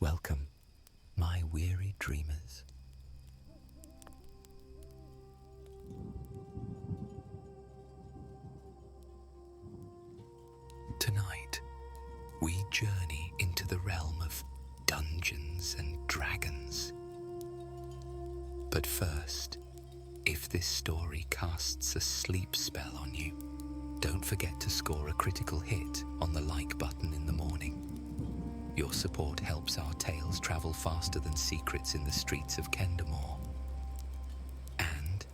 Welcome, my weary dreamers. Tonight, we journey into the realm of Dungeons and Dragons. But first, if this story casts a sleep spell on you, don't forget to score a critical hit on the like button in the morning. Your support helps our tales travel faster than secrets in the streets of Kendamore. And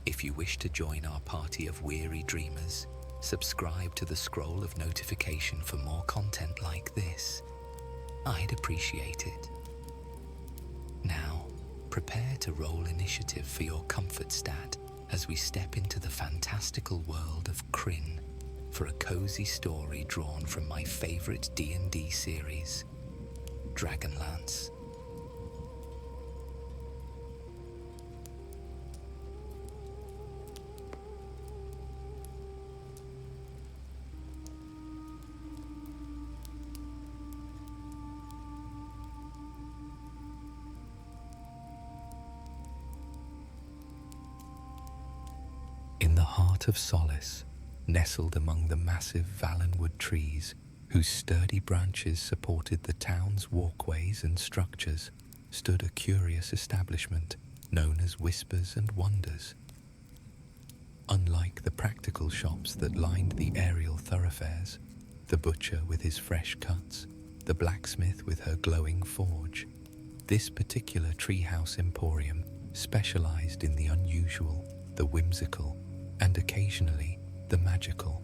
if you wish to join our party of weary dreamers, subscribe to the scroll of notification for more content like this. I'd appreciate it. Now, prepare to roll initiative for your comfort stat as we step into the fantastical world of Kryn for a cozy story drawn from my favorite D&D series, Dragonlance. In the heart of Solace, nestled among the massive Valenwood trees, whose sturdy branches supported the town's walkways and structures, stood a curious establishment known as Whispers and Wonders. Unlike the practical shops that lined the aerial thoroughfares, the butcher with his fresh cuts, the blacksmith with her glowing forge, this particular treehouse emporium specialized in the unusual, the whimsical, and occasionally the magical.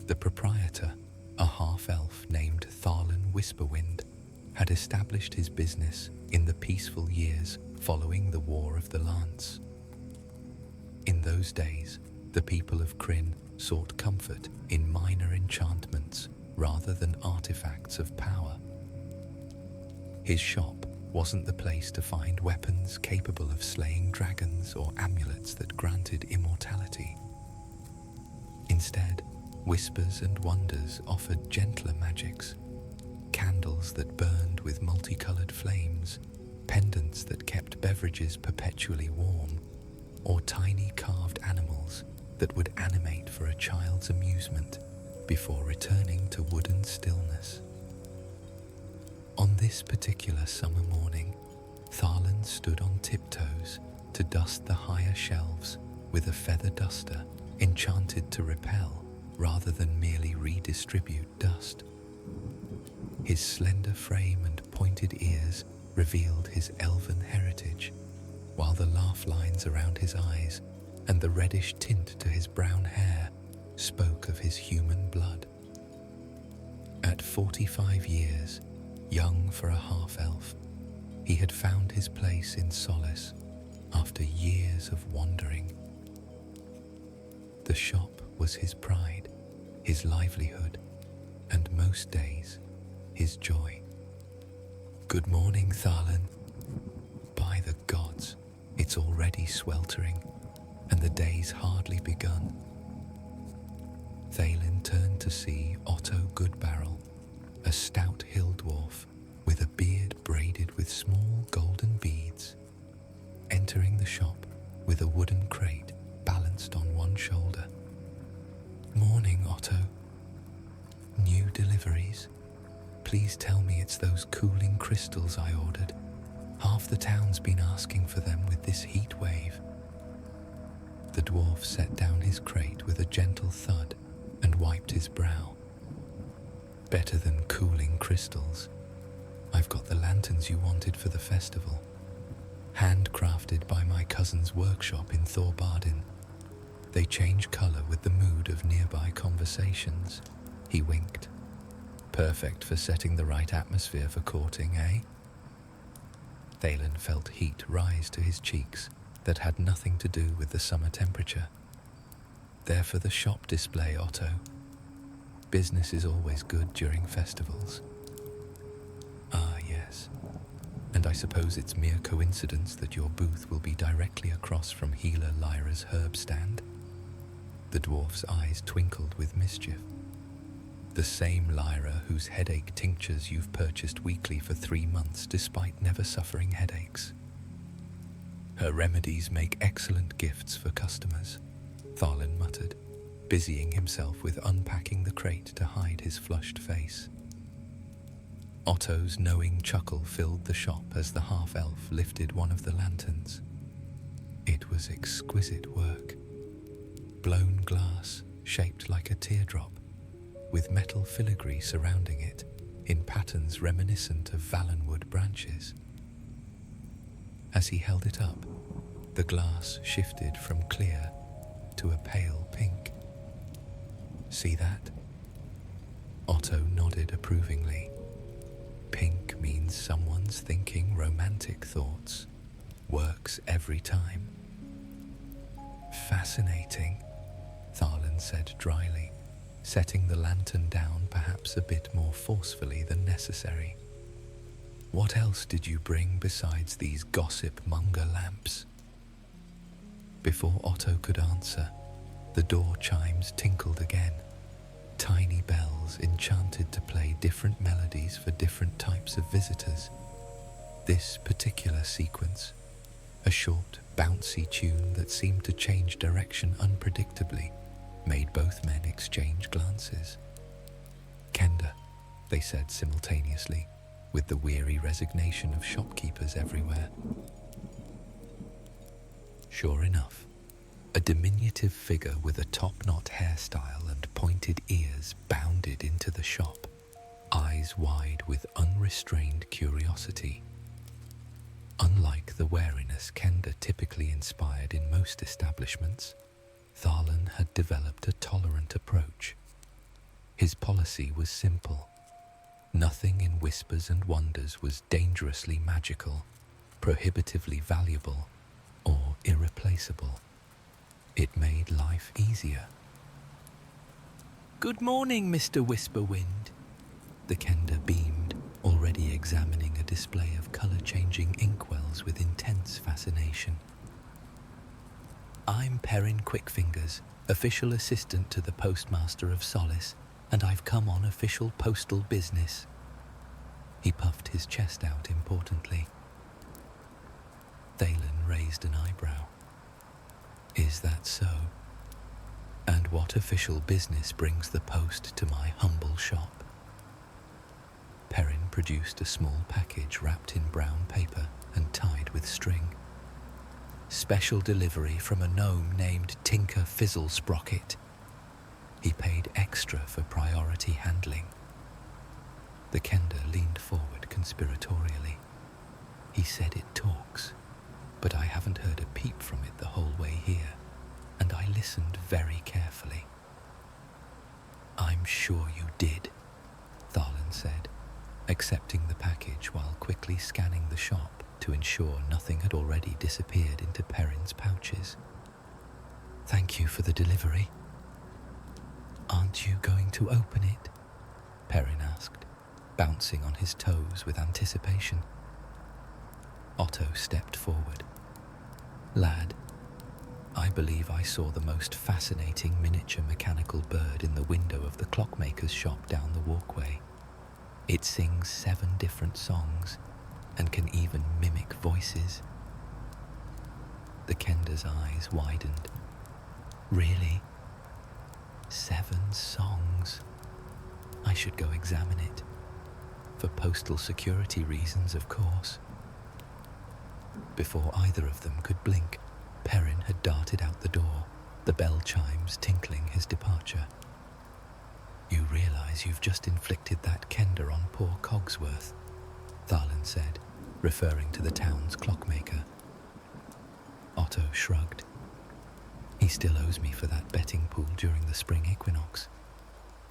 The proprietor, a half-elf named Tharlan Whisperwind, had established his business in the peaceful years following the War of the Lance. In those days, the people of Kryn sought comfort in minor enchantments rather than artifacts of power. His shop wasn't the place to find weapons capable of slaying dragons or amulets that granted immortality. Instead, Whispers and Wonders offered gentler magics, candles that burned with multicolored flames, pendants that kept beverages perpetually warm, or tiny carved animals that would animate for a child's amusement before returning to wooden stillness. On this particular summer morning, Tharlan stood on tiptoes to dust the higher shelves with a feather duster enchanted to repel rather than merely redistribute dust. His slender frame and pointed ears revealed his elven heritage, while the laugh lines around his eyes and the reddish tint to his brown hair spoke of his human blood. At 45 years, young for a half-elf, he had found his place in Solace after years of wandering. The shop was his pride, his livelihood, and most days, his joy. Good morning, Tharlan. By the gods, it's already sweltering, and the day's hardly begun. Thalin turned to see Otto Goodbarrel, a stout hill dwarf with a beard braided with small golden beads, entering the shop with a wooden crate balanced on one shoulder. Morning, Otto. New deliveries? Please tell me it's those cooling crystals I ordered. Half the town's been asking for them with this heat wave. The dwarf set down his crate with a gentle thud and wiped his brow. Better than cooling crystals. I've got the lanterns you wanted for the festival, handcrafted by my cousin's workshop in Thorbardin. They change color with the mood of nearby conversations. He winked. Perfect for setting the right atmosphere for courting, eh? Thalin felt heat rise to his cheeks that had nothing to do with the summer temperature. They're for the shop display, Otto. Business is always good during festivals. Ah, yes. And I suppose it's mere coincidence that your booth will be directly across from healer Lyra's herb stand? The dwarf's eyes twinkled with mischief. The same Lyra whose headache tinctures you've purchased weekly for 3 months despite never suffering headaches. Her remedies make excellent gifts for customers, Tharlan muttered, busying himself with unpacking the crate to hide his flushed face. Otto's knowing chuckle filled the shop as the half-elf lifted one of the lanterns. It was exquisite work. Blown glass shaped like a teardrop, with metal filigree surrounding it in patterns reminiscent of Valenwood branches. As he held it up, the glass shifted from clear to a pale pink. See that? Otto nodded approvingly. Pink means someone's thinking romantic thoughts. Works every time. Fascinating, Tharlan said dryly, setting the lantern down perhaps a bit more forcefully than necessary. What else did you bring besides these gossip-monger lamps? Before Otto could answer, the door chimes tinkled again. Tiny bells enchanted to play different melodies for different types of visitors. This particular sequence, a short, bouncy tune that seemed to change direction unpredictably, made both men exchange glances. Kenda, they said simultaneously, with the weary resignation of shopkeepers everywhere. Sure enough, a diminutive figure with a top-knot hairstyle and pointed ears bounded into the shop, eyes wide with unrestrained curiosity. Unlike the wariness Kenda typically inspired in most establishments, Tharlan had developed a tolerant approach. His policy was simple. Nothing in Whispers and Wonders was dangerously magical, prohibitively valuable, or irreplaceable. It made life easier. "Good morning, Mr. Whisperwind." The Kenda beamed, already examining a display of colour-changing inkwells with intense fascination. "I'm Perrin Quickfingers, official assistant to the postmaster of Solace, and I've come on official postal business." He puffed his chest out importantly. Thalen raised an eyebrow. "Is that so? And what official business brings the post to my humble shop?" Perrin produced a small package wrapped in brown paper and tied with string. "Special delivery from a gnome named Tinker Fizzlesprocket. He paid extra for priority handling." The Kenda leaned forward conspiratorially. "He said it talks, but I haven't heard a peep from it the whole way here, and I listened very carefully." "I'm sure you did," Tharlan said, accepting the package while quickly scanning the shop to ensure nothing had already disappeared into Perrin's pouches. "Thank you for the delivery." "Aren't you going to open it?" Perrin asked, bouncing on his toes with anticipation. Otto stepped forward. "Lad, I believe I saw the most fascinating miniature mechanical bird in the window of the clockmaker's shop down the walkway. It sings 7 different songs and can even mimic voices." The Kenda's eyes widened. "Really? 7 songs? I should go examine it. For postal security reasons, of course." Before either of them could blink, Perrin had darted out the door, the bell chimes tinkling his departure. "You realize you've just inflicted that Kenda on poor Cogsworth," Tharlan said, referring to the town's clockmaker. Otto shrugged. "He still owes me for that betting pool during the spring equinox.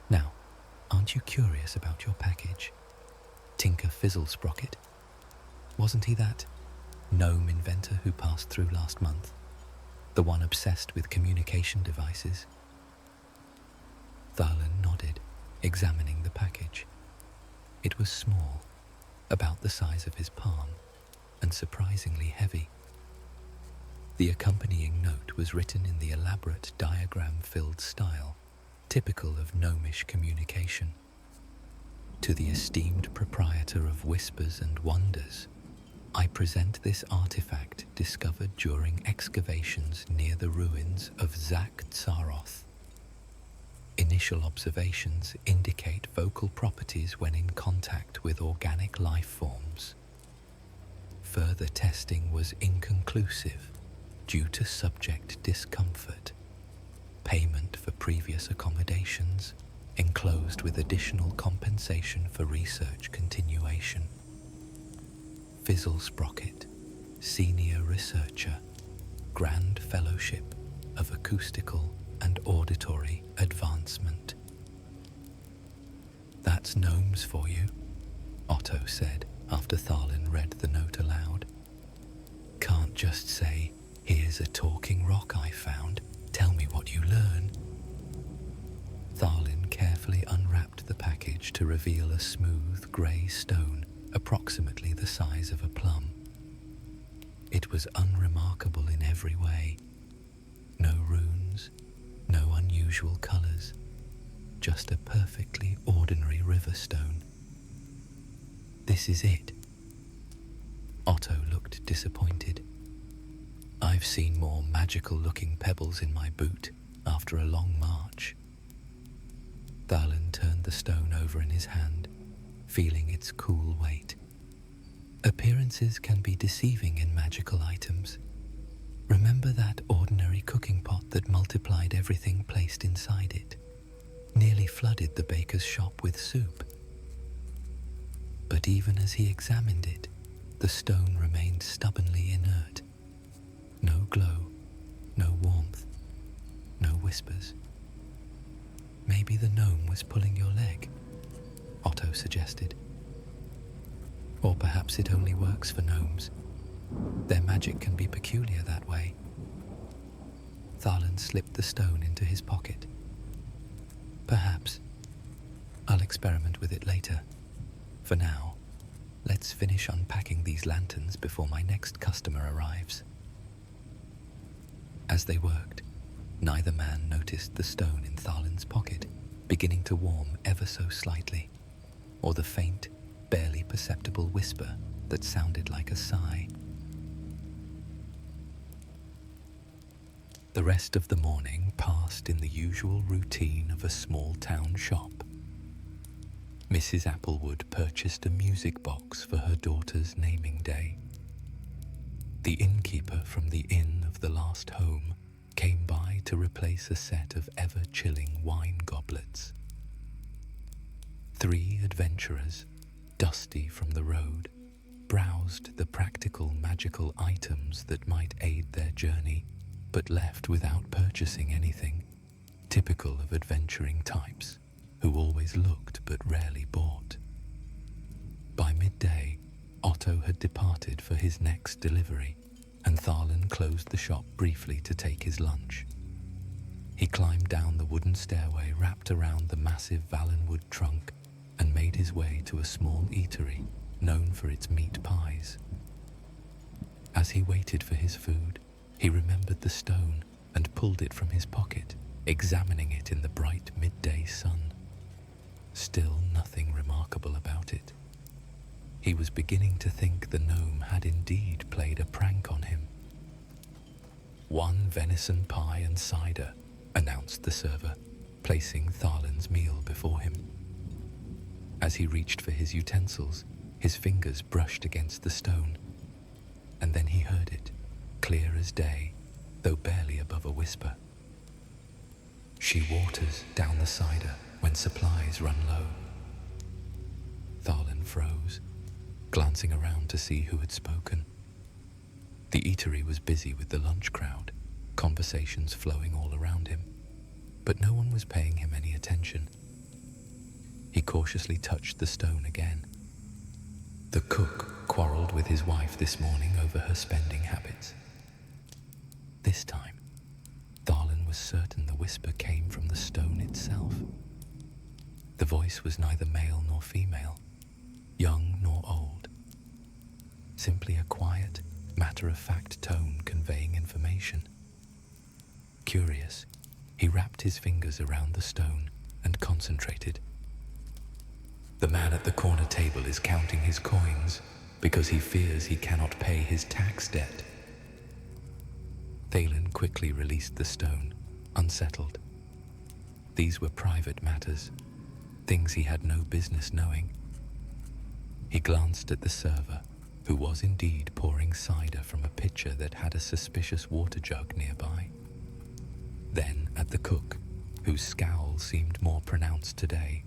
Now, aren't you curious about your package? Tinker Fizzlesprocket. Wasn't he that gnome inventor who passed through last month? The one obsessed with communication devices?" Tharlan nodded, examining the package. It was small, about the size of his palm, and surprisingly heavy. The accompanying note was written in the elaborate diagram-filled style, typical of gnomish communication. To the esteemed proprietor of Whispers and Wonders, I present this artifact discovered during excavations near the ruins of Zak Tsaroth. Initial observations indicate vocal properties when in contact with organic life forms. Further testing was inconclusive due to subject discomfort. Payment for previous accommodations enclosed with additional compensation for research continuation. Fizzle Sprocket, Senior Researcher, Grand Fellowship of Acoustical and Auditory Advancement. "That's gnomes for you," Otto said after Tharlin read the note aloud. "Can't just say, 'Here's a talking rock I found, tell me what you learn.'" Tharlin carefully unwrapped the package to reveal a smooth grey stone approximately the size of a plum. It was unremarkable in every way. No runes, no unusual colours, just a perfectly ordinary river stone. "This is it." Otto looked disappointed. "I've seen more magical-looking pebbles in my boot after a long march." Tharlin turned the stone over in his hand, feeling its cool weight. "Appearances can be deceiving in magical items. Remember that ordinary cooking pot that multiplied everything placed inside it, nearly flooded the baker's shop with soup? But even as he examined it, the stone remained stubbornly inert. No glow, no warmth, no whispers. "Maybe the gnome was pulling your leg," Otto suggested. "Or perhaps it only works for gnomes. Their magic can be peculiar that way." Tharlin slipped the stone into his pocket. "Perhaps. I'll experiment with it later. For now, let's finish unpacking these lanterns before my next customer arrives." As they worked, neither man noticed the stone in Tharlin's pocket beginning to warm ever so slightly, or the faint, barely perceptible whisper that sounded like a sigh. The rest of the morning passed in the usual routine of a small town shop. Mrs. Applewood purchased a music box for her daughter's naming day. The innkeeper from the inn of the last home came by to replace a set of ever-chilling wine goblets. 3 adventurers, dusty from the road, browsed the practical magical items that might aid their journey, but left without purchasing anything, typical of adventuring types who always looked but rarely bought. By midday, Otto had departed for his next delivery, and Tharlin closed the shop briefly to take his lunch. He climbed down the wooden stairway wrapped around the massive Valenwood trunk and made his way to a small eatery known for its meat pies. As he waited for his food, he remembered the stone and pulled it from his pocket, examining it in the bright midday sun. Still nothing remarkable about it. He was beginning to think the gnome had indeed played a prank on him. "1 venison pie and cider," announced the server, placing Tharlin's meal before him. As he reached for his utensils, his fingers brushed against the stone, and then he heard it, clear as day, though barely above a whisper. "She waters down the cider when supplies run low." Tharlin froze, glancing around to see who had spoken. The eatery was busy with the lunch crowd, conversations flowing all around him, but no one was paying him any attention. He cautiously touched the stone again. The cook quarreled with his wife this morning over her spending habits. This time, Tharlin was certain the whisper came from the stone itself. The voice was neither male nor female, young nor old. Simply a quiet, matter-of-fact tone conveying information. Curious, He wrapped his fingers around the stone and concentrated. The man at the corner table is counting his coins because he fears he cannot pay his tax debt. Thalen quickly released the stone, unsettled. These were private matters, things he had no business knowing. He glanced at the server, who was indeed pouring cider from a pitcher that had a suspicious water jug nearby. Then at the cook, whose scowl seemed more pronounced today.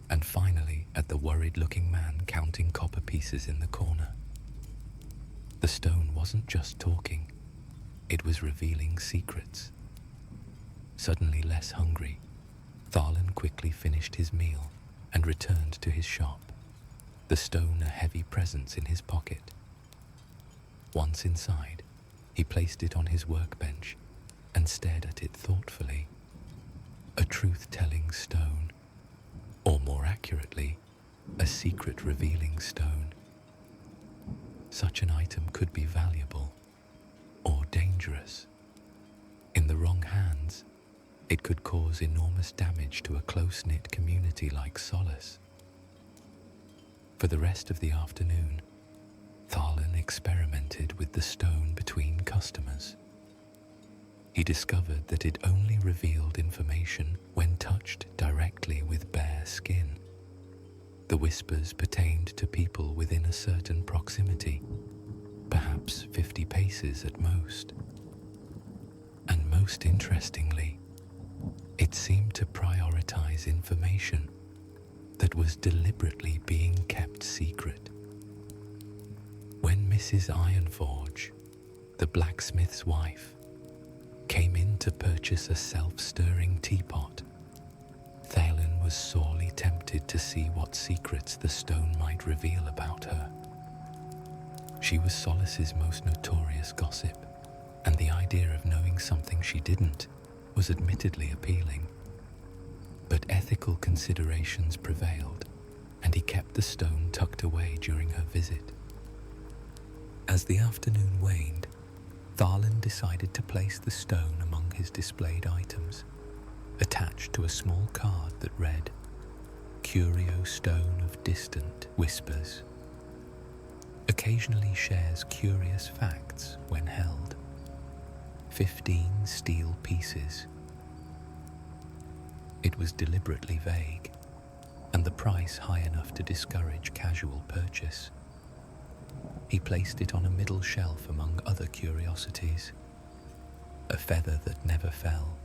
And finally at the worried-looking man counting copper pieces in the corner. The stone wasn't just talking, it was revealing secrets. Suddenly less hungry, Thalen quickly finished his meal and returned to his shop, the stone a heavy presence in his pocket. Once inside, he placed it on his workbench and stared at it thoughtfully. A truth-telling stone, or more accurately, a secret-revealing stone. Such an item could be valuable or dangerous. In the wrong hands, it could cause enormous damage to a close-knit community like Solace. For the rest of the afternoon, Thalen experimented with the stone between customers. He discovered that it only revealed information when touched directly with bare skin. The whispers pertained to people within a certain proximity, perhaps 50 paces at most. And most interestingly, it seemed to prioritize information that was deliberately being kept secret. When Mrs. Ironforge, the blacksmith's wife, came in to purchase a self-stirring teapot, Thalen was sorely tempted to see what secrets the stone might reveal about her. She was Solace's most notorious gossip, and the idea of knowing something she didn't was admittedly appealing. But ethical considerations prevailed, and he kept the stone tucked away during her visit. As the afternoon waned, Thalen decided to place the stone among his displayed items, attached to a small card that read, "Curio Stone of Distant Whispers. Occasionally shares curious facts when held. 15 steel pieces." It was deliberately vague, and the price high enough to discourage casual purchase. He placed it on a middle shelf among other curiosities. A feather that never fell,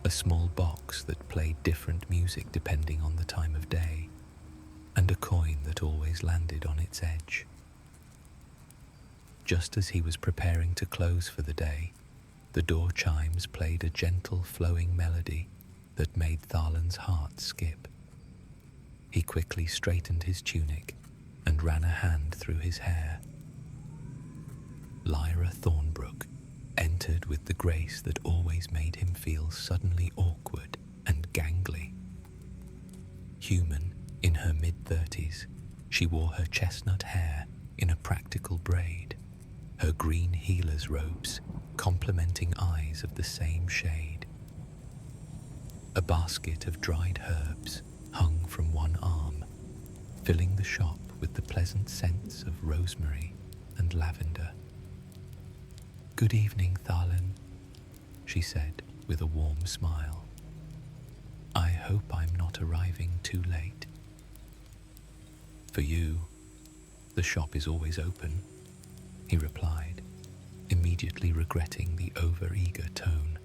a small box that played different music depending on the time of day, and a coin that always landed on its edge. Just as he was preparing to close for the day, the door chimes played a gentle flowing melody that made Thalen's heart skip. He quickly straightened his tunic and ran a hand through his hair. Lyra Thornbrook entered with the grace that always made him feel suddenly awkward and gangly. Human, in her mid-30s, she wore her chestnut hair in a practical braid, her green healer's robes complementing eyes of the same shade. A basket of dried herbs hung from one arm, filling the shop with the pleasant scents of rosemary and lavender. "Good evening, Thalen," she said with a warm smile. "I hope I'm not arriving too late." "For you, the shop is always open," he replied, immediately regretting the over-eager tone.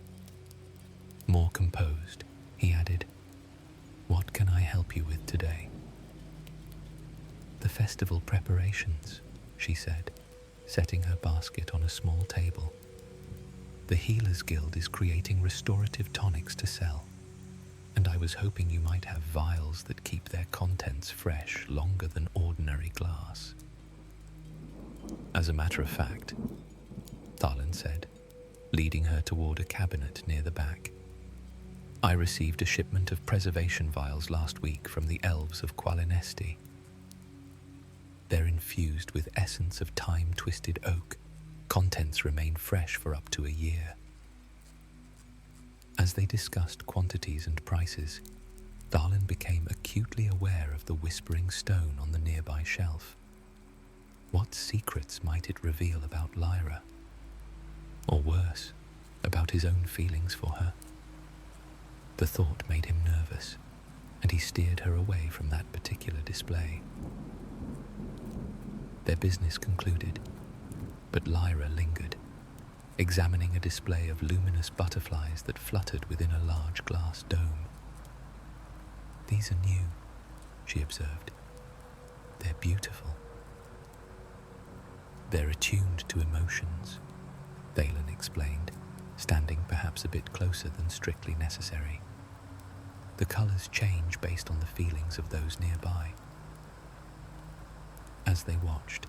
More composed, he added, "What can I help you with today?" "The festival preparations," she said, setting her basket on a small table. "The Healers Guild is creating restorative tonics to sell, and I was hoping you might have vials that keep their contents fresh longer than ordinary glass." "As a matter of fact," Thalen said, leading her toward a cabinet near the back, "I received a shipment of preservation vials last week from the elves of Qualinesti. They're infused with essence of time-twisted oak. Contents remain fresh for up to a year." As they discussed quantities and prices, Darlin became acutely aware of the whispering stone on the nearby shelf. What secrets might it reveal about Lyra? Or worse, about his own feelings for her? The thought made him nervous, and he steered her away from that particular display. Their business concluded, but Lyra lingered, examining a display of luminous butterflies that fluttered within a large glass dome. "These are new," she observed. "They're beautiful." "They're attuned to emotions," Thalen explained, standing perhaps a bit closer than strictly necessary. "The colors change based on the feelings of those nearby." As they watched,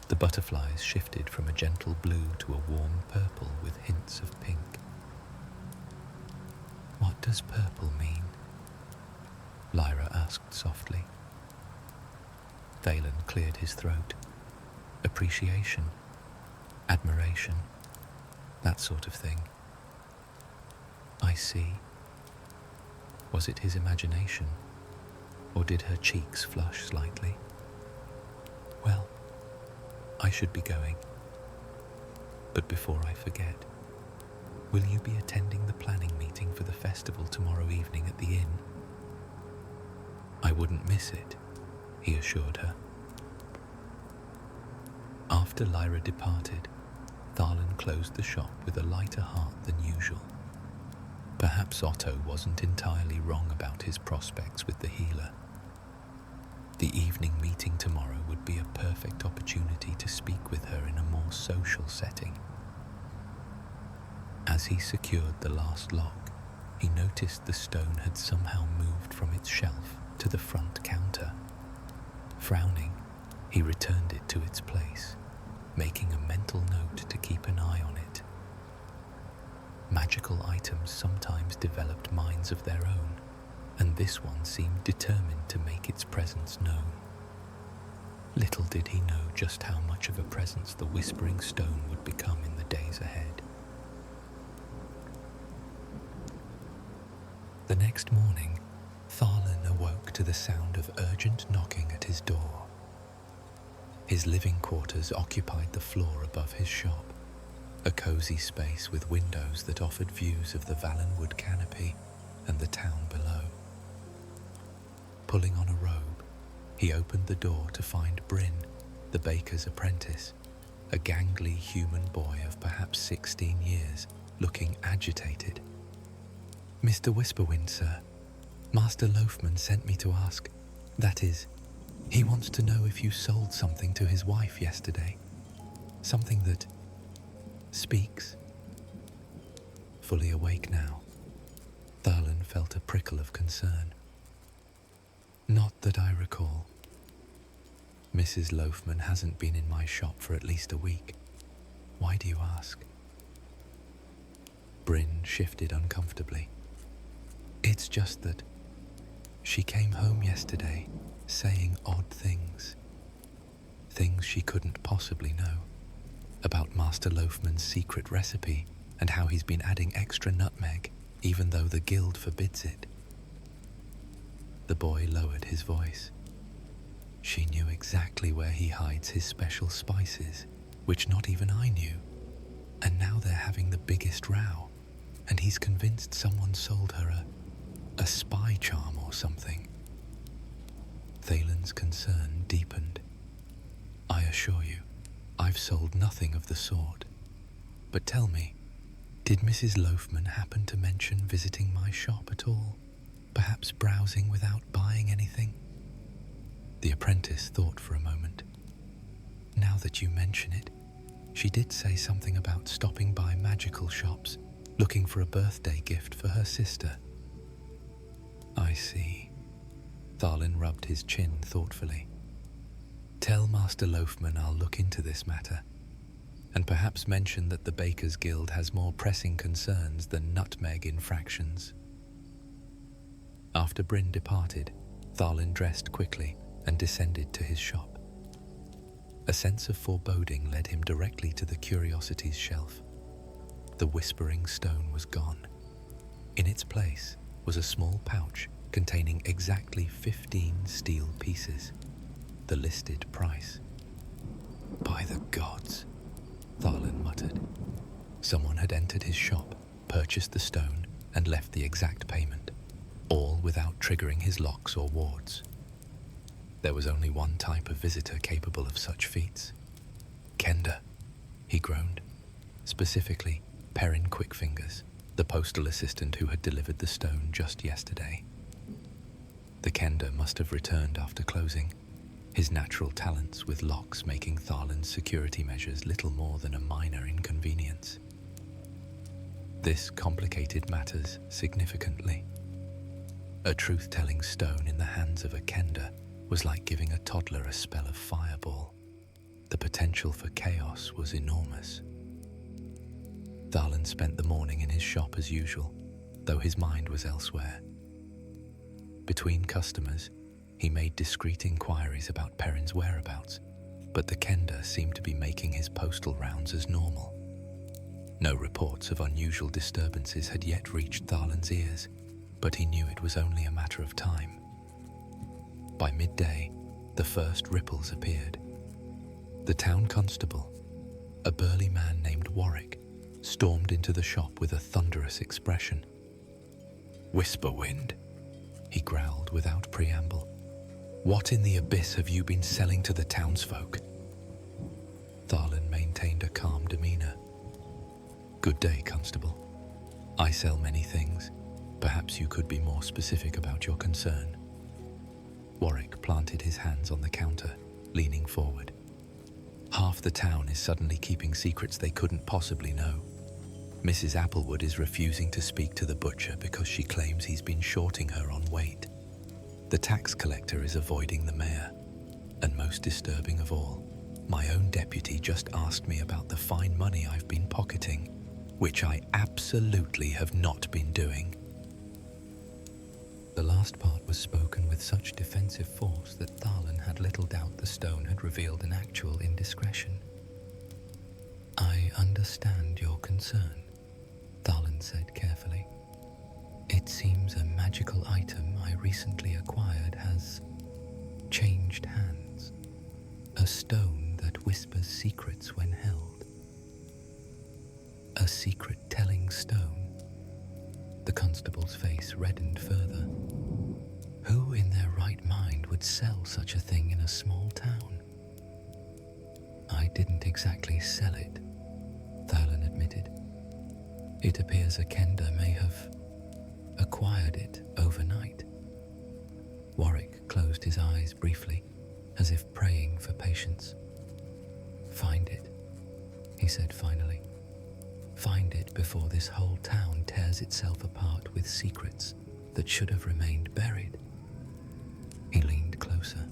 the butterflies shifted from a gentle blue to a warm purple with hints of pink. "What does purple mean?" Lyra asked softly. Thalen cleared his throat. "Appreciation, admiration, that sort of thing." "I see." Was it his imagination, or did her cheeks flush slightly? "Well, I should be going. But before I forget, will you be attending the planning meeting for the festival tomorrow evening at the inn?" "I wouldn't miss it," he assured her. After Lyra departed, Thalen closed the shop with a lighter heart than usual. Perhaps Otto wasn't entirely wrong about his prospects with the healer. The evening meeting tomorrow would be a perfect opportunity to speak with her in a more social setting. As he secured the last lock, he noticed the stone had somehow moved from its shelf to the front counter. Frowning, he returned it to its place, making a mental note to keep an eye on it. Magical items sometimes developed minds of their own, and this one seemed determined to make its presence known. Little did he know just how much of a presence the Whispering Stone would become in the days ahead. The next morning, Thalen awoke to the sound of urgent knocking at his door. His living quarters occupied the floor above his shop, a cozy space with windows that offered views of the Valenwood canopy and the town below. Pulling on a robe, he opened the door to find Bryn, the baker's apprentice, a gangly human boy of perhaps 16 years, looking agitated. "Mr. Whisperwind, sir. Master Loafman sent me to ask. That is, he wants to know if you sold something to his wife yesterday. Something that speaks." Fully awake now, Thalen felt a prickle of concern. "Not that I recall. Mrs. Loafman hasn't been in my shop for at least a week. Why do you ask?" Bryn shifted uncomfortably. "It's just that she came home yesterday saying odd things. Things she couldn't possibly know. About Master Loafman's secret recipe and how he's been adding extra nutmeg even though the guild forbids it." The boy lowered his voice. "She knew exactly where he hides his special spices, which not even I knew. And now they're having the biggest row, and he's convinced someone sold her a spy charm or something." Thalen's concern deepened. "I assure you, I've sold nothing of the sort. But tell me, did Mrs. Loafman happen to mention visiting my shop at all? Perhaps browsing without buying anything?" The apprentice thought for a moment. "Now that you mention it, she did say something about stopping by magical shops, looking for a birthday gift for her sister." "I see." Thalen rubbed his chin thoughtfully. "Tell Master Loafman I'll look into this matter, and perhaps mention that the Bakers' Guild has more pressing concerns than nutmeg infractions." After Bryn departed, Thalen dressed quickly and descended to his shop. A sense of foreboding led him directly to the curiosities shelf. The Whispering Stone was gone. In its place was a small pouch containing exactly 15 steel pieces, the listed price. By the gods, Tharlan muttered. Someone had entered his shop, purchased the stone, and left the exact payment, all without triggering his locks or wards. There was only one type of visitor capable of such feats. Kenda, he groaned. Specifically, Perrin Quickfingers, the postal assistant who had delivered the stone just yesterday. The Kenda must have returned after closing, his natural talents with locks making Tharlan's security measures little more than a minor inconvenience. This complicated matters significantly. A truth-telling stone in the hands of a Kenda was like giving a toddler a spell of fireball. The potential for chaos was enormous. Tharlan spent the morning in his shop as usual, though his mind was elsewhere. Between customers, he made discreet inquiries about Perrin's whereabouts, but the Kenda seemed to be making his postal rounds as normal. No reports of unusual disturbances had yet reached Tharlan's ears, but he knew it was only a matter of time. By midday, the first ripples appeared. The town constable, a burly man named Warwick, stormed into the shop with a thunderous expression. "Whisperwind," he growled without preamble. "What in the abyss have you been selling to the townsfolk?" Tharlan maintained a calm demeanor. "Good day, constable. I sell many things. Perhaps you could be more specific about your concern." Warwick planted his hands on the counter, leaning forward. "Half the town is suddenly keeping secrets they couldn't possibly know. Mrs. Applewood is refusing to speak to the butcher because she claims he's been shorting her on weight. The tax collector is avoiding the mayor. And most disturbing of all, my own deputy just asked me about the fine money I've been pocketing, which I absolutely have not been doing." The last part was spoken with such defensive force that Tharlan had little doubt the stone had revealed an actual indiscretion. "I understand your concern," Tharlan said carefully. "It seems a magical item I recently acquired has changed hands. A stone that whispers secrets when held. A secret-telling stone." The constable's face reddened further. Who in their right mind would sell such a thing in a small town? "I didn't exactly sell it," Tharlan admitted. "It appears a Kenda may have acquired it overnight." Warwick closed his eyes briefly, as if praying for patience. "Find it," he said finally. "Find it before this whole town tears itself apart with secrets that should have remained buried." He leaned closer.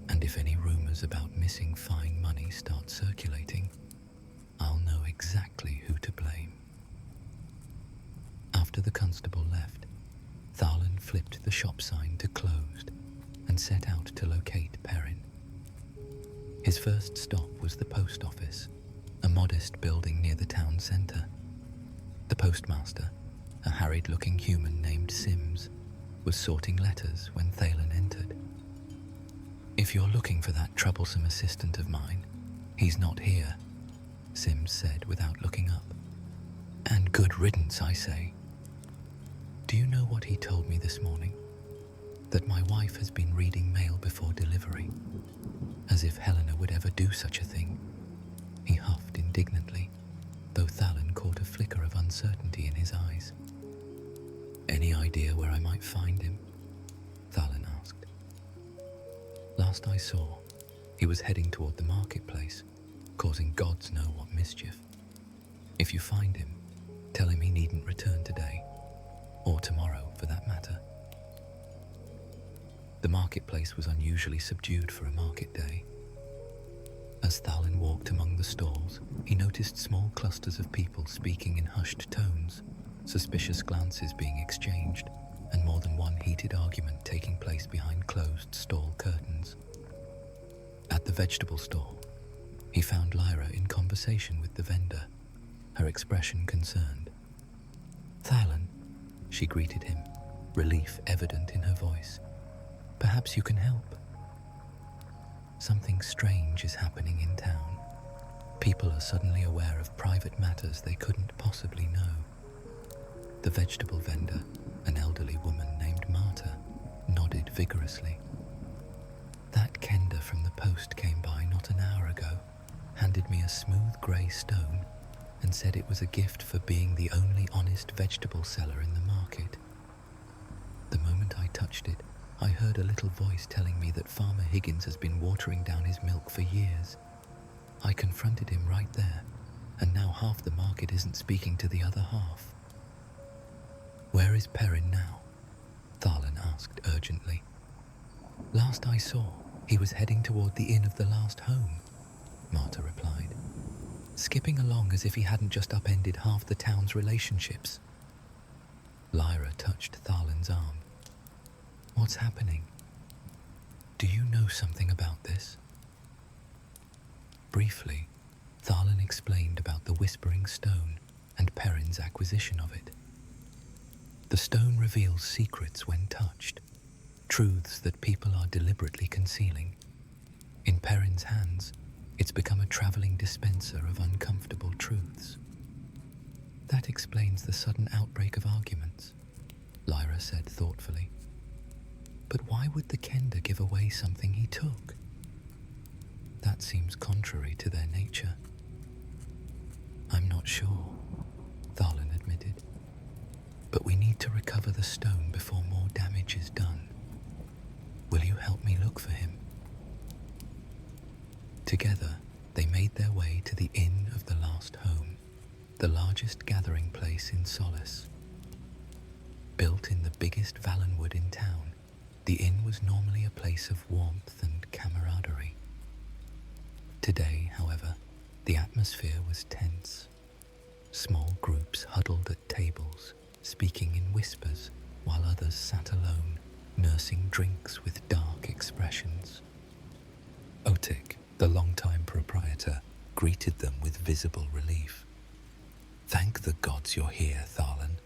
"And if any rumors about missing fine money start circulating, I'll know exactly who to blame." After the constable left, Tharlan flipped the shop sign to closed and set out to locate Perrin. His first stop was the post office, a modest building near the town centre. The postmaster, a harried-looking human named Sims, was sorting letters when Tharlan entered. "If you're looking for that troublesome assistant of mine, he's not here," Sims said without looking up. "And good riddance, I say. Do you know what he told me this morning? That my wife has been reading mail before delivery. As if Helena would ever do such a thing." He huffed indignantly, though Tharlan caught a flicker of uncertainty in his eyes. "Any idea where I might find him?" Tharlan asked. "Last I saw, he was heading toward the marketplace, causing gods know what mischief. If you find him, tell him he needn't return today, or tomorrow for that matter." The marketplace was unusually subdued for a market day. As Tharlan walked among the stalls, he noticed small clusters of people speaking in hushed tones, suspicious glances being exchanged, and more than one heated argument taking place behind closed stall curtains. At the vegetable store, he found Lyra in conversation with the vendor, her expression concerned. "Tharlan, she greeted him, relief evident in her voice. "Perhaps you can help." "Something strange is happening in town. People are suddenly aware of private matters they couldn't possibly know." The vegetable vendor, an elderly woman named Marta, nodded vigorously. "That kender from the post came by not an hour ago, handed me a smooth grey stone, and said it was a gift for being the only honest vegetable seller in the market. The moment I touched it, I heard a little voice telling me that Farmer Higgins has been watering down his milk for years. I confronted him right there, and now half the market isn't speaking to the other half." "Where is Perrin now?" Tharlan asked urgently. "Last I saw, he was heading toward the inn of the last home," Marta replied, skipping along as if he hadn't just upended half the town's relationships. Lyra touched Tharlan's arm. "What's happening? Do you know something about this?" Briefly, Tharlan explained about the Whispering Stone and Perrin's acquisition of it. The stone reveals secrets when touched, truths that people are deliberately concealing. In Perrin's hands, it's become a traveling dispenser of uncomfortable truths. "That explains the sudden outbreak of arguments," Lyra said thoughtfully. "But why would the kender give away something he took? That seems contrary to their nature." "I'm not sure," Tharlan admitted. "But we need to recover the stone before more damage is done. Will you help me look for him?" Together, they made their way to the Inn of the Last Home, the largest gathering place in Solace. Built in the biggest Valenwood in town, the inn was normally a place of warmth and camaraderie. Today, however, the atmosphere was tense. Small groups huddled at tables, speaking in whispers, while others sat alone, nursing drinks with dark expressions. Otik, the longtime proprietor, greeted them with visible relief. "Thank the gods you're here, Tharlan.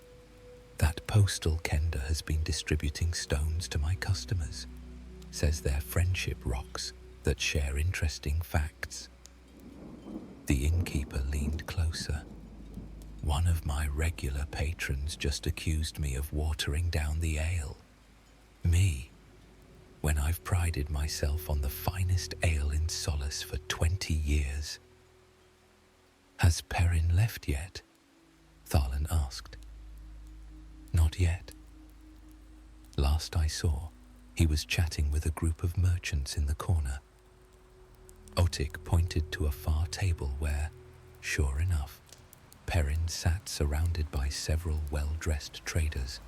That postal kender has been distributing stones to my customers. Says their friendship rocks that share interesting facts." The innkeeper leaned closer. "One of my regular patrons just accused me of watering down the ale. Me, when I've prided myself on the finest ale in Solace for 20 years. "Has Perrin left yet?" Tharlan asked. "Not yet. Last I saw, he was chatting with a group of merchants in the corner." Otik pointed to a far table where, sure enough, Perrin sat surrounded by several well-dressed traders,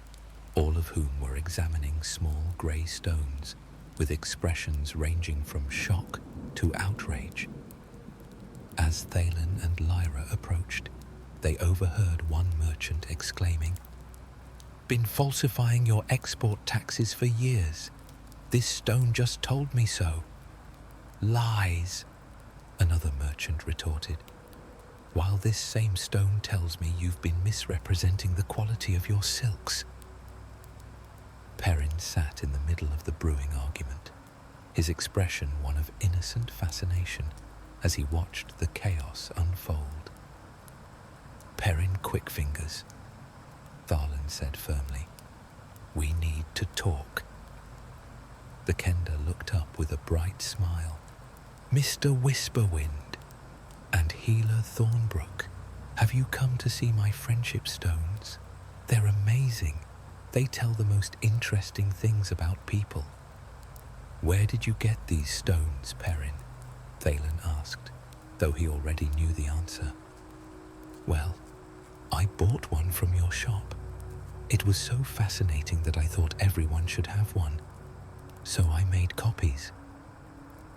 all of whom were examining small grey stones with expressions ranging from shock to outrage. As Thalen and Lyra approached, they overheard one merchant exclaiming, "Been falsifying your export taxes for years. This stone just told me so." "Lies," another merchant retorted. "While this same stone tells me you've been misrepresenting the quality of your silks." Perrin sat in the middle of the brewing argument, his expression one of innocent fascination as he watched the chaos unfold. "Perrin Quickfingers," Tharlan said firmly. "We need to talk." The kender looked up with a bright smile. "Mr. Whisperwind and Healer Thornbrook, have you come to see my friendship stones? They're amazing. They tell the most interesting things about people." "Where did you get these stones, Perrin?" Thalen asked, though he already knew the answer. "Well, I bought one from your shop. It was so fascinating that I thought everyone should have one. So I made copies."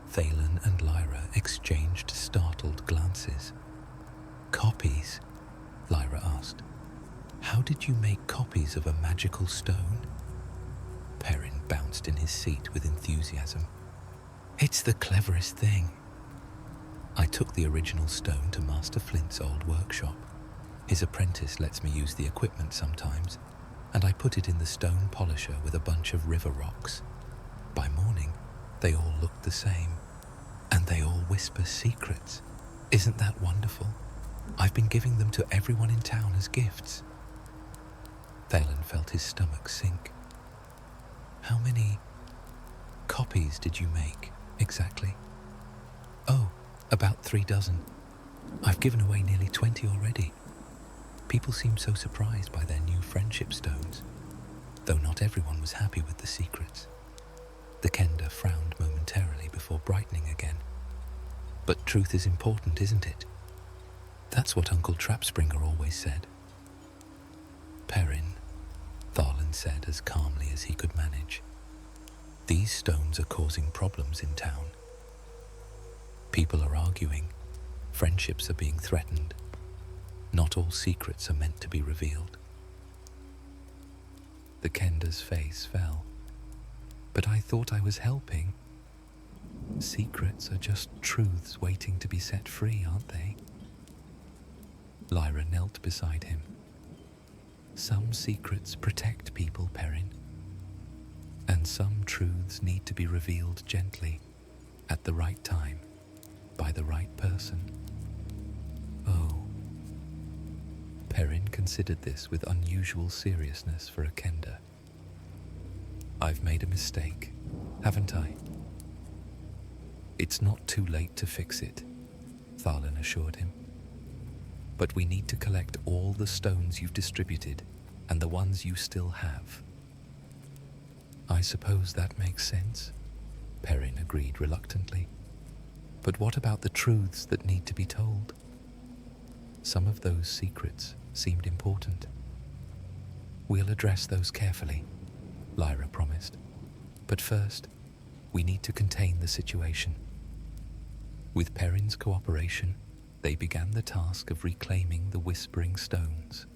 Thalen and Lyra exchanged startled glances. "Copies?" Lyra asked. "How did you make copies of a magical stone?" Perrin bounced in his seat with enthusiasm. "It's the cleverest thing. I took the original stone to Master Flint's old workshop. His apprentice lets me use the equipment sometimes, and I put it in the stone polisher with a bunch of river rocks. By morning, they all looked the same, and they all whisper secrets. Isn't that wonderful? I've been giving them to everyone in town as gifts." Thalen felt his stomach sink. "How many copies did you make, exactly?" "Oh, about 3 dozen. I've given away nearly 20 already. People seemed so surprised by their new friendship stones, though not everyone was happy with the secrets." The Kender frowned momentarily before brightening again. "But truth is important, isn't it? That's what Uncle Trapspringer always said." "Perrin," Thalen said as calmly as he could manage, "these stones are causing problems in town. People are arguing, friendships are being threatened. Not all secrets are meant to be revealed." The Kender's face fell. "But I thought I was helping. Secrets are just truths waiting to be set free, aren't they?" Lyra knelt beside him. "Some secrets protect people, Perrin. And some truths need to be revealed gently, at the right time, by the right person." "Oh." Perrin considered this with unusual seriousness for a Kender. "I've made a mistake, haven't I?" "It's not too late to fix it," Thalen assured him. "But we need to collect all the stones you've distributed and the ones you still have." "I suppose that makes sense," Perrin agreed reluctantly. "But what about the truths that need to be told? Some of those secrets seemed important." "We'll address those carefully," Lyra promised. "But first, we need to contain the situation." With Perrin's cooperation, they began the task of reclaiming the Whispering Stones.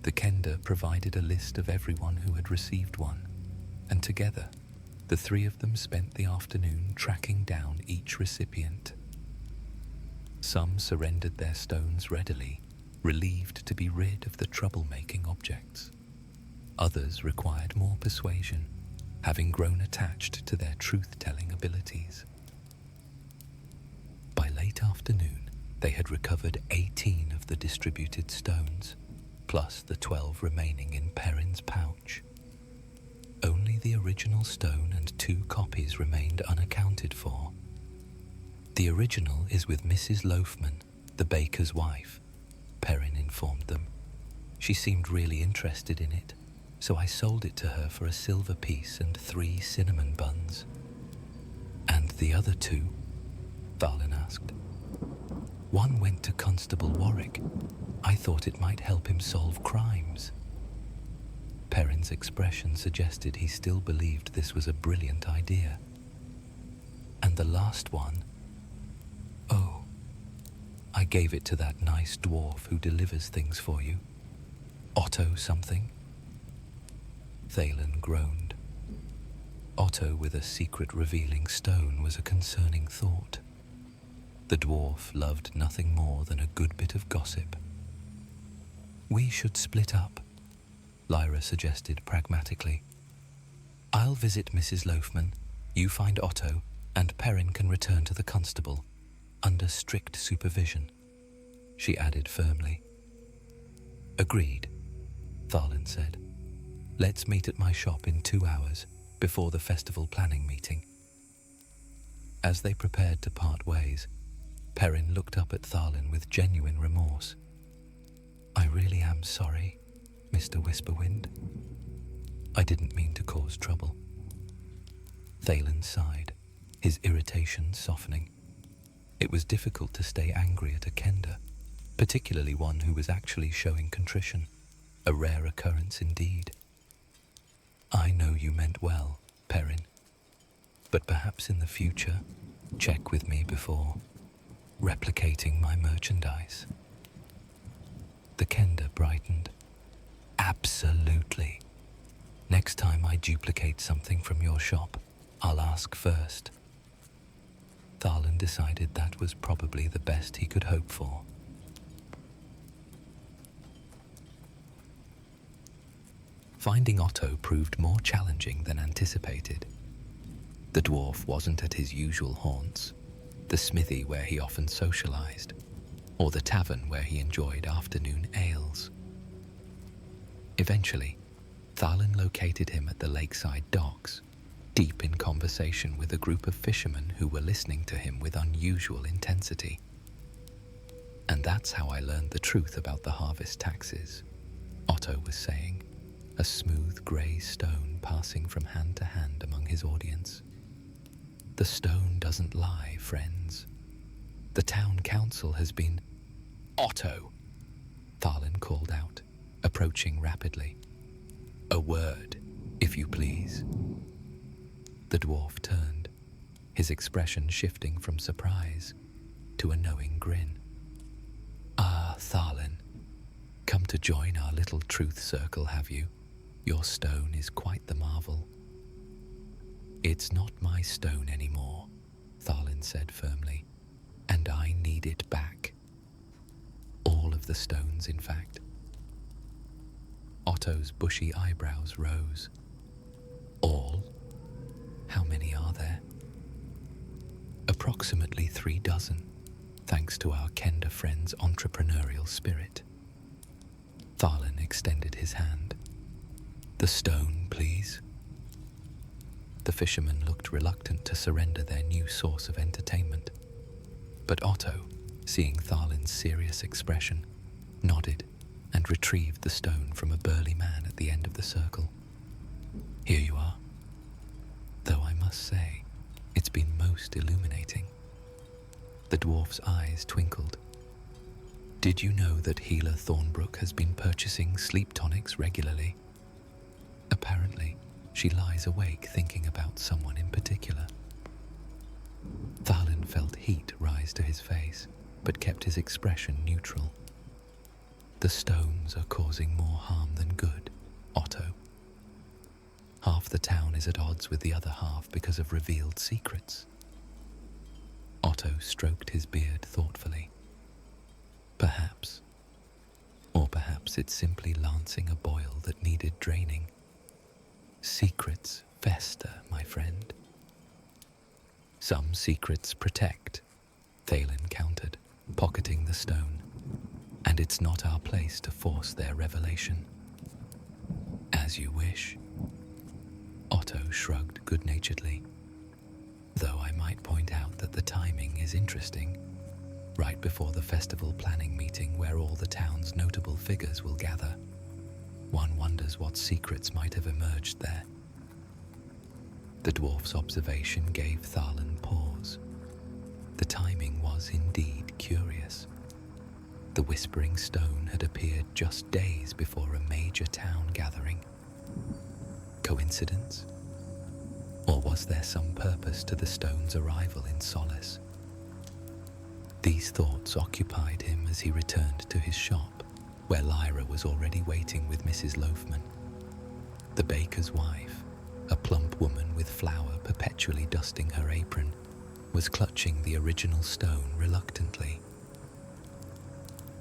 The Kender provided a list of everyone who had received one, and together, the 3 of them spent the afternoon tracking down each recipient. Some surrendered their stones readily, relieved to be rid of the troublemaking objects. Others required more persuasion, having grown attached to their truth-telling abilities. By late afternoon, they had recovered 18 of the distributed stones, plus the 12 remaining in Perrin's pouch. Only the original stone and 2 copies remained unaccounted for. "The original is with Mrs. Loafman, the baker's wife," Perrin informed them. "She seemed really interested in it, so I sold it to her for a silver piece and 3 cinnamon buns." "And the other 2?" Thalen asked. "One went to Constable Warwick. I thought it might help him solve crimes." Perrin's expression suggested he still believed this was a brilliant idea. "And the last one? Oh, I gave it to that nice dwarf who delivers things for you. Otto something?" Thalen groaned. Otto with a secret revealing stone was a concerning thought. The dwarf loved nothing more than a good bit of gossip. "We should split up," Lyra suggested pragmatically. "I'll visit Mrs. Loafman, you find Otto, and Perrin can return to the constable, under strict supervision," she added firmly. "Agreed," Thalen said. "Let's meet at my shop in 2 hours, before the festival planning meeting." As they prepared to part ways, Perrin looked up at Thalen with genuine remorse. "I really am sorry, Mr. Whisperwind. I didn't mean to cause trouble." Thalen sighed, his irritation softening. It was difficult to stay angry at a Kender, particularly one who was actually showing contrition, a rare occurrence indeed. "I know you meant well, Perrin, but perhaps in the future, check with me before replicating my merchandise." The Kender brightened. "Absolutely. Next time I duplicate something from your shop, I'll ask first." Thalen decided that was probably the best he could hope for. Finding Otto proved more challenging than anticipated. The dwarf wasn't at his usual haunts, the smithy where he often socialized, or the tavern where he enjoyed afternoon ales. Eventually, Thalin located him at the lakeside docks, deep in conversation with a group of fishermen who were listening to him with unusual intensity. "And that's how I learned the truth about the harvest taxes," Otto was saying, a smooth grey stone passing from hand to hand among his audience. "The stone doesn't lie, friends. The town council has been—" "Otto!" Thalin called out, approaching rapidly. "A word, if you please." The dwarf turned, his expression shifting from surprise to a knowing grin. "Ah, Thalin, come to join our little truth circle, have you? Your stone is quite the marvel." "It's not my stone anymore," Thalin said firmly, "and I need it back. All of the stones, in fact." Otto's bushy eyebrows rose. "All? How many are there?" "Approximately 3 dozen, thanks to our Kenda friend's entrepreneurial spirit." Thalin extended his hand. "The stone, please." The fishermen looked reluctant to surrender their new source of entertainment, but Otto, seeing Thalin's serious expression, nodded and retrieved the stone from a burly man at the end of the circle. "Here you are. Though I must say, it's been most illuminating." The dwarf's eyes twinkled. "Did you know that healer Thornbrook has been purchasing sleep tonics regularly? Apparently, she lies awake thinking about someone in particular." Thalin felt heat rise to his face, but kept his expression neutral. "The stones are causing more harm than good, Otto. Half the town is at odds with the other half because of revealed secrets." Otto stroked his beard thoughtfully. "Perhaps. Or perhaps it's simply lancing a boil that needed draining. Secrets fester, my friend." "Some secrets protect," Thalin countered, pocketing the stone, "and it's not our place to force their revelation." "As you wish." Otto shrugged good-naturedly. "Though I might point out that the timing is interesting, right before the festival planning meeting where all the town's notable figures will gather. One wonders what secrets might have emerged there." The dwarf's observation gave Thalin pause. The timing was indeed curious. The Whispering Stone had appeared just days before a major town gathering. Coincidence? Or was there some purpose to the stone's arrival in Solace? These thoughts occupied him as he returned to his shop, where Lyra was already waiting with Mrs. Loafman. The baker's wife, a plump woman with flour perpetually dusting her apron, was clutching the original stone reluctantly.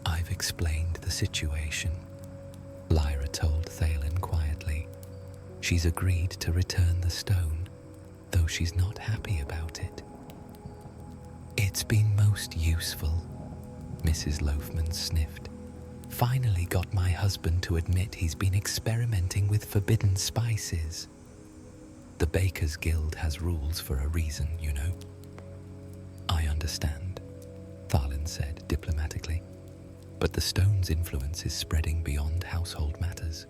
"I've explained the situation," Lyra told Thalin quietly. "She's agreed to return the stone, though she's not happy about it." "It's been most useful," Mrs. Loafman sniffed. "Finally got my husband to admit he's been experimenting with forbidden spices. The Bakers Guild has rules for a reason, you know." "I understand," Thalin said diplomatically, "but the stone's influence is spreading beyond household matters.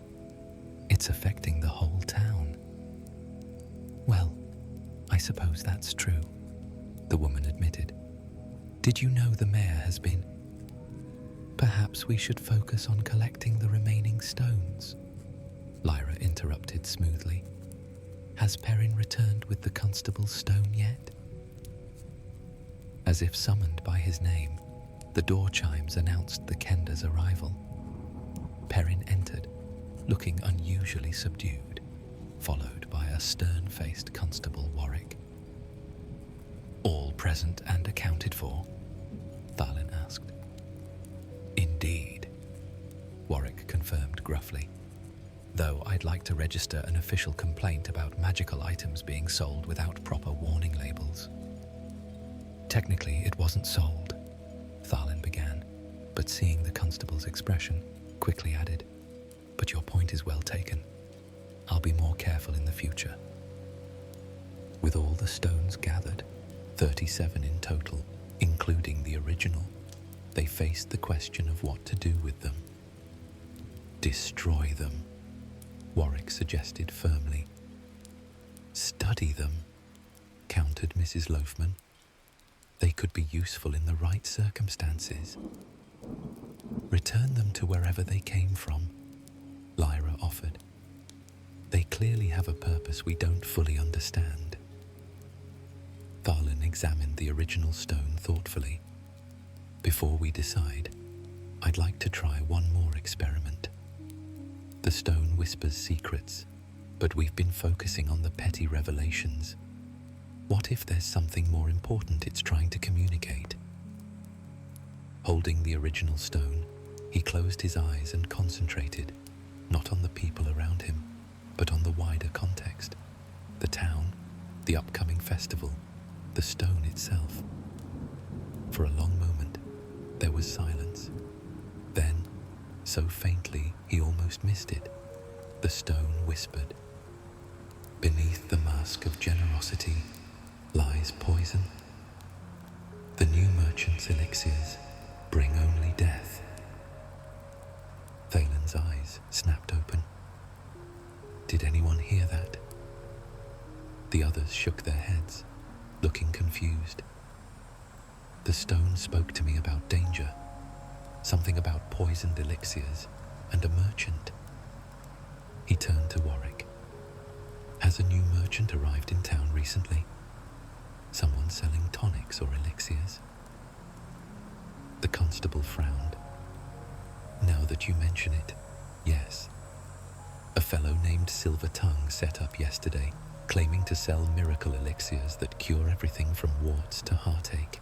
It's affecting the whole town." "Well, I suppose that's true," the woman admitted. "Did you know the mayor has been—" "Perhaps we should focus on collecting the remaining stones," Lyra interrupted smoothly. "Has Perrin returned with the constable's stone yet?" As if summoned by his name, the door chimes announced the Kenda's arrival. Perrin entered, looking unusually subdued, followed by a stern-faced Constable Warwick. "All present and accounted for?" Thalin asked. "Indeed," Warwick confirmed gruffly. though I'd like to register an official complaint about magical items being sold without proper warning labels. Technically, it wasn't sold, Tharlin began, but seeing the constable's expression, quickly added, "But your point is well taken. I'll be more careful in the future." With all the stones gathered, 37 in total, including the original, they faced the question of what to do with them. "Destroy them," Warwick suggested firmly. "Study them," countered Mrs. Loafman. "They could be useful in the right circumstances." "Return them to wherever they came from," Lyra offered. "They clearly have a purpose we don't fully understand." Tharlin examined the original stone thoughtfully. "Before we decide, I'd like to try one more experiment. The stone whispers secrets, but we've been focusing on the petty revelations. What if there's something more important it's trying to communicate?" Holding the original stone, he closed his eyes and concentrated, not on the people around him, but on the wider context. The town, the upcoming festival, the stone itself. For a long moment, there was silence. Then, so faintly he almost missed it, the stone whispered, "Beneath the mask of generosity lies poison. The new merchant's elixirs bring only death." Thalen's eyes snapped open. Did anyone hear that? The others shook their heads, looking confused. "The stone spoke to me about danger, something about poisoned elixirs and a merchant." He turned to Warwick. "Has a new merchant arrived in town recently? Someone selling tonics or elixirs?" The constable frowned. "Now that you mention it, yes. A fellow named Silver Tongue set up yesterday, claiming to sell miracle elixirs that cure everything from warts to heartache.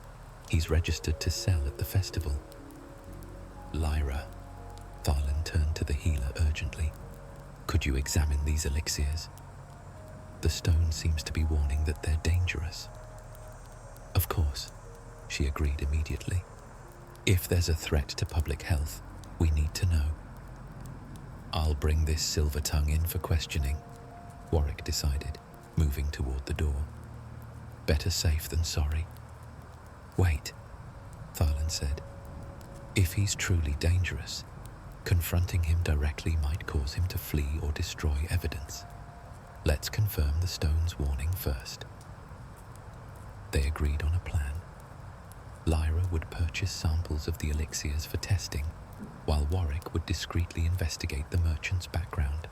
He's registered to sell at the festival." "Lyra," Tharlin turned to the healer urgently, "could you examine these elixirs? The stone seems to be warning that they're dangerous." "Of course," she agreed immediately. "If there's a threat to public health, we need to know." "I'll bring this Silver Tongue in for questioning," Warwick decided, moving toward the door. "Better safe than sorry." "Wait," Tharlin said. "If he's truly dangerous, confronting him directly might cause him to flee or destroy evidence. Let's confirm the stone's warning first." They agreed on a plan. Lyra would purchase samples of the elixirs for testing, while Warwick would discreetly investigate the merchant's background.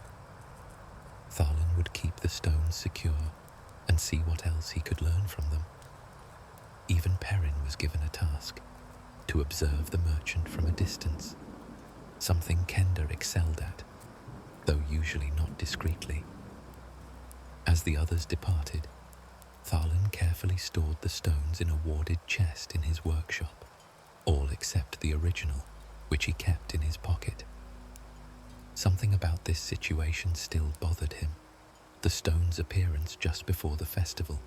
Tharlin would keep the stones secure and see what else he could learn from them. Even Perrin was given a task: to observe the merchant from a distance, something Kenda excelled at, though usually not discreetly. As the others departed, Tharlin carefully stored the stones in a warded chest in his workshop, all except the original, which he kept in his pocket. Something about this situation still bothered him. The stone's appearance just before the festival,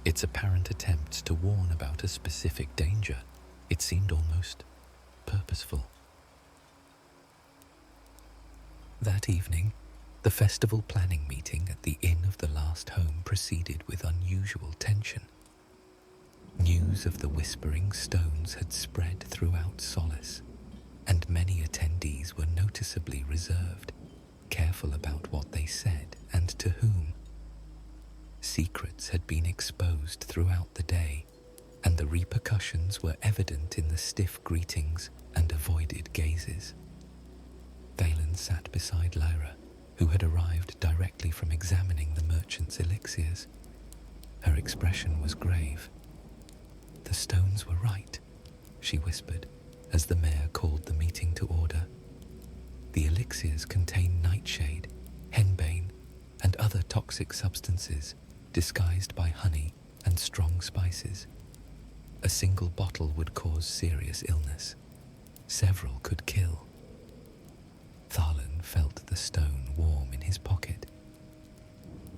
its apparent attempts to warn about a specific danger, it seemed almost purposeful. That evening, the festival planning meeting at the Inn of the Last Home proceeded with unusual tension. News of the whispering stones had spread throughout Solace, and many attendees were noticeably reserved, careful about what they said and to whom. Secrets had been exposed throughout the day, and the repercussions were evident in the stiff greetings and avoided gazes. Thalen sat beside Lyra, who had arrived directly from examining the merchant's elixirs. Her expression was grave. "The stones were right," she whispered, as the mayor called the meeting to order. "The elixirs contain nightshade, henbane, and other toxic substances disguised by honey and strong spices. A single bottle would cause serious illness. Several could kill." Tharlin felt the stone warm in his pocket.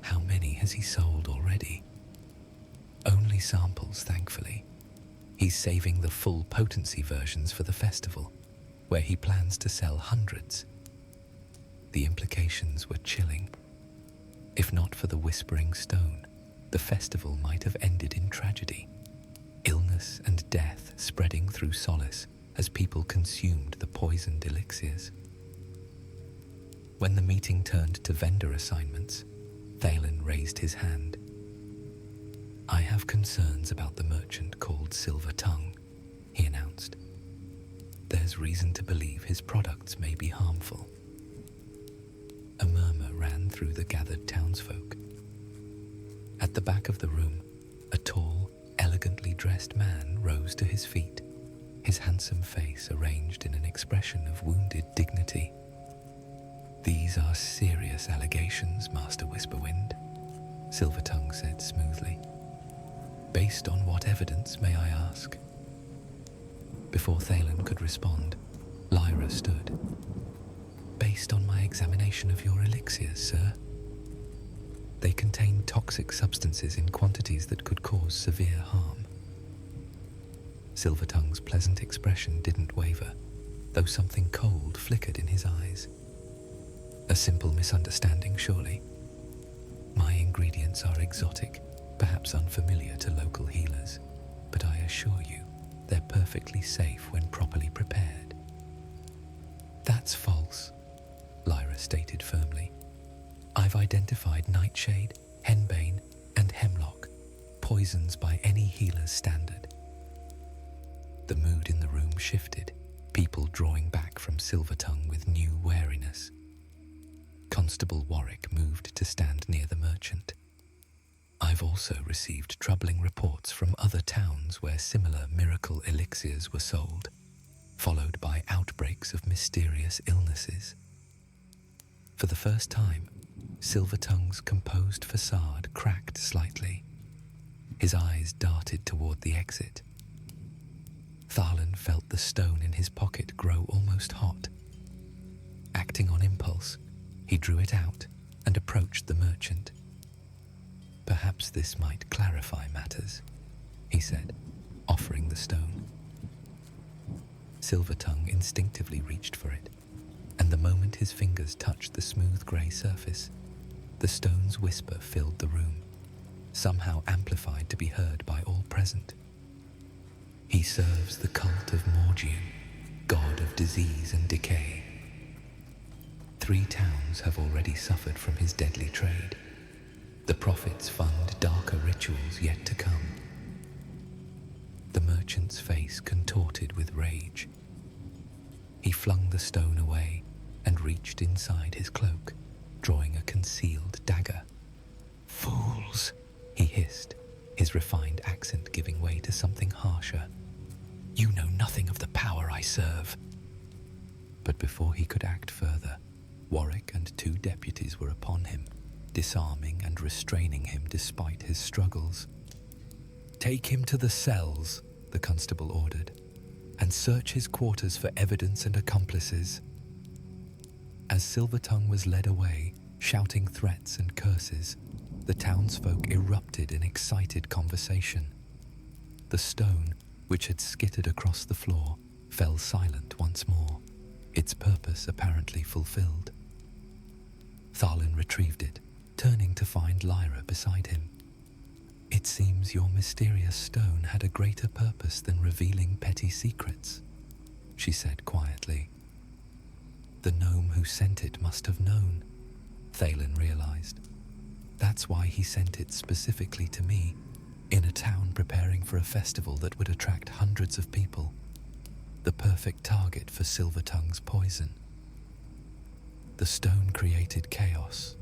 How many has he sold already? Only samples, thankfully. He's saving the full potency versions for the festival, where he plans to sell hundreds. The implications were chilling. If not for the Whispering Stone, the festival might have ended in tragedy. Illness and death spreading through Solace as people consumed the poisoned elixirs. When the meeting turned to vendor assignments, Thalen raised his hand. "I have concerns about the merchant called Silver Tongue," he announced. "There's reason to believe his products may be harmful." A murmur ran through the gathered townsfolk. At the back of the room, a tall, elegantly dressed man rose to his feet, his handsome face arranged in an expression of wounded dignity. "These are serious allegations, Master Whisperwind," Silvertongue said smoothly. "Based on what evidence, may I ask?" Before Thalen could respond, Lyra stood. "Based on my examination of your elixirs, sir. They contain toxic substances in quantities that could cause severe harm." Silvertongue's pleasant expression didn't waver, though something cold flickered in his eyes. "A simple misunderstanding, surely. My ingredients are exotic, perhaps unfamiliar to local healers, but I assure you, they're perfectly safe when properly prepared." "That's false," Lyra stated firmly. "I've identified nightshade, henbane, and hemlock, poisons by any healer's standard." The mood in the room shifted, people drawing back from Silvertongue with new wariness. Constable Warwick moved to stand near the merchant. "I've also received troubling reports from other towns where similar miracle elixirs were sold, followed by outbreaks of mysterious illnesses." For the first time, Silvertongue's composed facade cracked slightly. His eyes darted toward the exit. Thalen felt the stone in his pocket grow almost hot. Acting on impulse, he drew it out and approached the merchant. "Perhaps this might clarify matters," he said, offering the stone. Silvertongue instinctively reached for it, and the moment his fingers touched the smooth grey surface, the stone's whisper filled the room, somehow amplified to be heard by all present. "He serves the cult of Morgian, god of disease and decay. 3 towns have already suffered from his deadly trade. The prophets fund darker rituals yet to come." The merchant's face contorted with rage. He flung the stone away and reached inside his cloak, drawing a concealed dagger. "Fools!" he hissed, his refined accent giving way to something harsher. "You know nothing of the power I serve." But before he could act further, Warwick and 2 deputies were upon him, disarming and restraining him despite his struggles. "Take him to the cells," the constable ordered, "and search his quarters for evidence and accomplices." As Silvertongue was led away, shouting threats and curses, the townsfolk erupted in excited conversation. The stone, which had skittered across the floor, fell silent once more, its purpose apparently fulfilled. Thalen retrieved it, turning to find Lyra beside him. "It seems your mysterious stone had a greater purpose than revealing petty secrets," she said quietly. "The gnome who sent it must have known," Thalen realized. "That's why he sent it specifically to me, in a town preparing for a festival that would attract hundreds of people. The perfect target for Silvertongue's poison." "The stone created chaos,"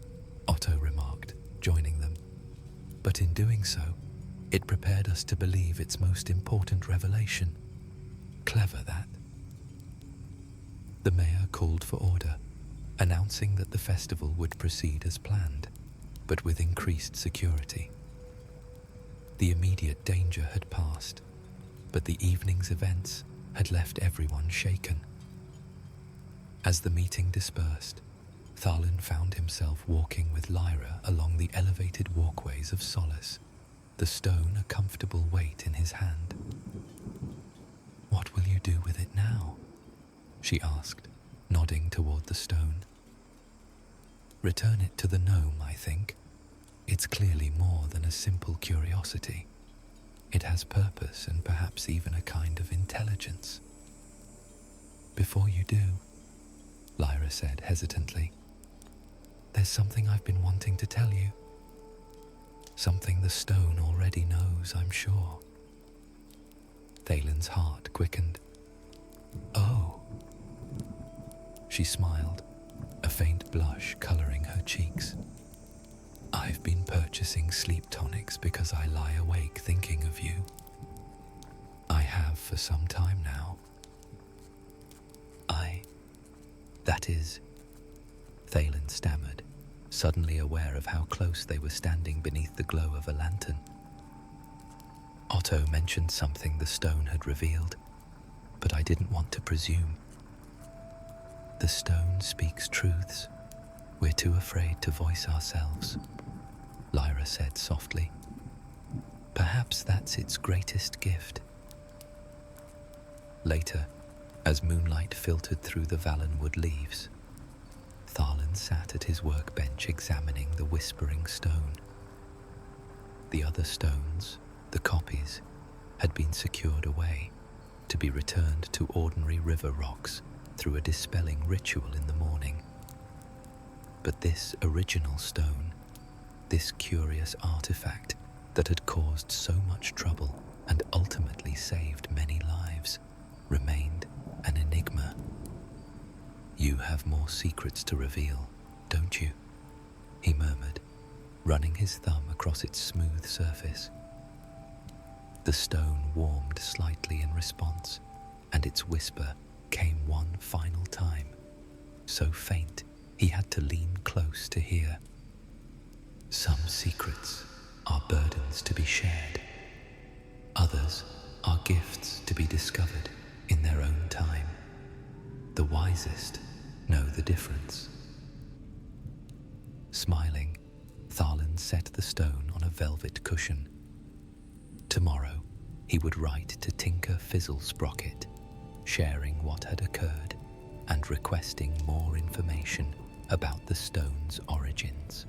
Otto remarked, joining them. "But in doing so, it prepared us to believe its most important revelation. Clever, that." The mayor called for order, announcing that the festival would proceed as planned, but with increased security. The immediate danger had passed, but the evening's events had left everyone shaken. As the meeting dispersed, Tharlan found himself walking with Lyra along the elevated walkways of Solace, the stone a comfortable weight in his hand. "What will you do with it now?" she asked, nodding toward the stone. "Return it to the gnome, I think. It's clearly more than a simple curiosity. It has purpose and perhaps even a kind of intelligence." "Before you do," Lyra said hesitantly, "there's something I've been wanting to tell you. Something the stone already knows, I'm sure." Thalen's heart quickened. "Oh." She smiled, a faint blush coloring her cheeks. "I've been purchasing sleep tonics because I lie awake thinking of you. I have for some time now." That is," Thalen stammered, suddenly aware of how close they were standing beneath the glow of a lantern. "Otto mentioned something the stone had revealed, but I didn't want to presume." "The stone speaks truths. We're too afraid to voice ourselves," Lyra said softly. "Perhaps that's its greatest gift." Later, as moonlight filtered through the Valenwood leaves, Tharlan sat at his workbench examining the whispering stone. The other stones, the copies, had been secured away, to be returned to ordinary river rocks through a dispelling ritual in the morning. But this original stone, this curious artifact that had caused so much trouble and ultimately saved many lives, remained an enigma. "You have more secrets to reveal, don't you?" he murmured, running his thumb across its smooth surface. The stone warmed slightly in response, and its whisper came one final time, so faint he had to lean close to hear. "Some secrets are burdens to be shared. Others are gifts to be discovered in their own time. The wisest know the difference." Smiling, Tharlan set the stone on a velvet cushion. Tomorrow, he would write to Tinker Fizzlesprocket, sharing what had occurred and requesting more information about the stone's origins.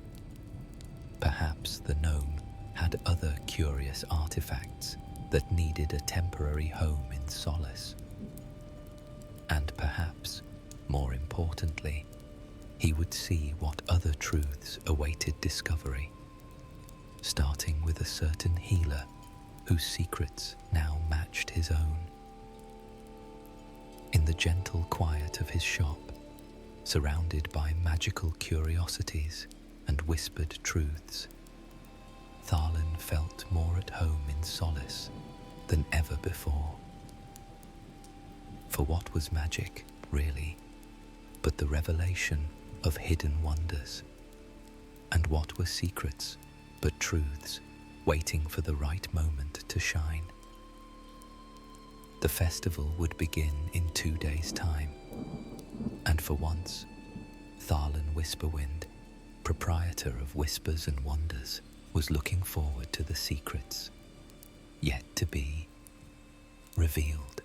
Perhaps the gnome had other curious artifacts that needed a temporary home in Solace. And perhaps, more importantly, he would see what other truths awaited discovery, starting with a certain healer whose secrets now matched his own. In the gentle quiet of his shop, surrounded by magical curiosities and whispered truths, Tharlan felt more at home in Solace than ever before. For what was magic, really, but the revelation of hidden wonders? And what were secrets but truths waiting for the right moment to shine? The festival would begin in 2 days' time, and for once, Tharlan Whisperwind, proprietor of Whispers and Wonders, was looking forward to the secrets yet to be revealed.